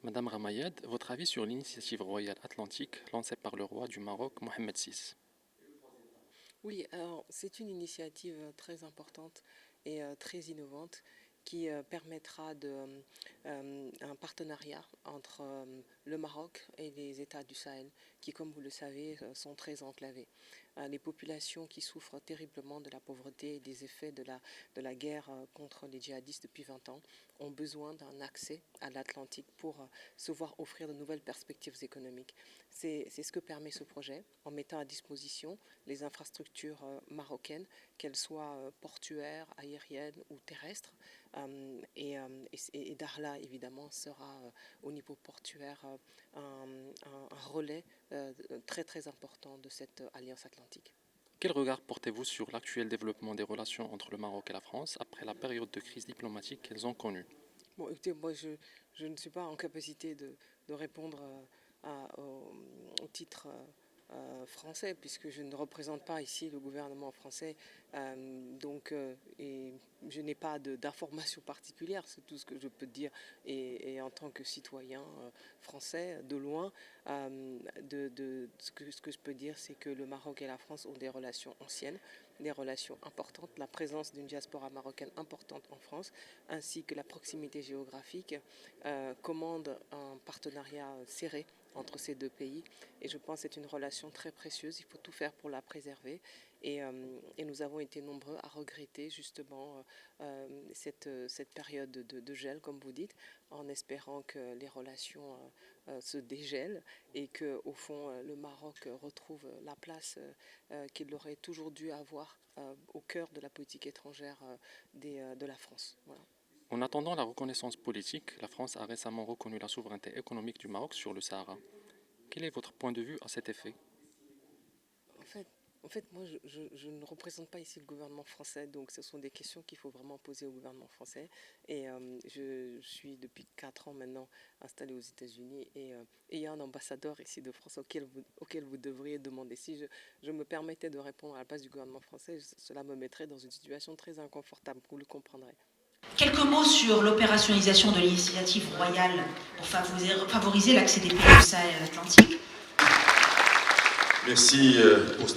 Madame Ramayed, votre avis sur l'initiative royale atlantique lancée par le roi du Maroc, Mohamed VI? Oui, alors c'est une initiative très importante et très innovante qui permettra un partenariat entre le Maroc et les États du Sahel, qui, comme vous le savez, sont très enclavés. Les populations qui souffrent terriblement de la pauvreté et des effets de la guerre contre les djihadistes depuis 20 ans ont besoin d'un accès à l'Atlantique pour se voir offrir de nouvelles perspectives économiques. C'est ce que permet ce projet en mettant à disposition les infrastructures marocaines, qu'elles soient portuaires, aériennes ou terrestres. Et Dakhla, évidemment, sera au niveau portuaire un relais très très important de cette alliance atlantique. Quel regard portez-vous sur l'actuel développement des relations entre le Maroc et la France après la période de crise diplomatique qu'elles ont connue? Bon, écoutez, moi je ne suis pas en capacité de répondre au titre français, puisque je ne représente pas ici le gouvernement français, et je n'ai pas d'informations particulières, c'est tout ce que je peux dire, et en tant que citoyen français, de loin, ce que je peux dire, c'est que le Maroc et la France ont des relations anciennes, des relations importantes, la présence d'une diaspora marocaine importante en France, ainsi que la proximité géographique, commande un partenariat serré entre ces deux pays. Et je pense que c'est une relation très précieuse. Il faut tout faire pour la préserver. Et nous avons été nombreux à regretter justement cette période de gel, comme vous dites, en espérant que les relations se dégèlent et qu'au fond, le Maroc retrouve la place qu'il aurait toujours dû avoir au cœur de la politique étrangère de la France. Voilà. En attendant la reconnaissance politique, la France a récemment reconnu la souveraineté économique du Maroc sur le Sahara. Quel est votre point de vue à cet effet? En fait, moi, je ne représente pas ici le gouvernement français, donc ce sont des questions qu'il faut vraiment poser au gouvernement français. Et je suis depuis 4 ans maintenant installé aux États-Unis, et il y a un ambassadeur ici de France auquel vous devriez demander. Si je me permettais de répondre à la place du gouvernement français, cela me mettrait dans une situation très inconfortable, vous le comprendrez. Quelques mots sur l'opérationnalisation de l'initiative royale pour favoriser l'accès des pays du Sahel atlantique. Merci pour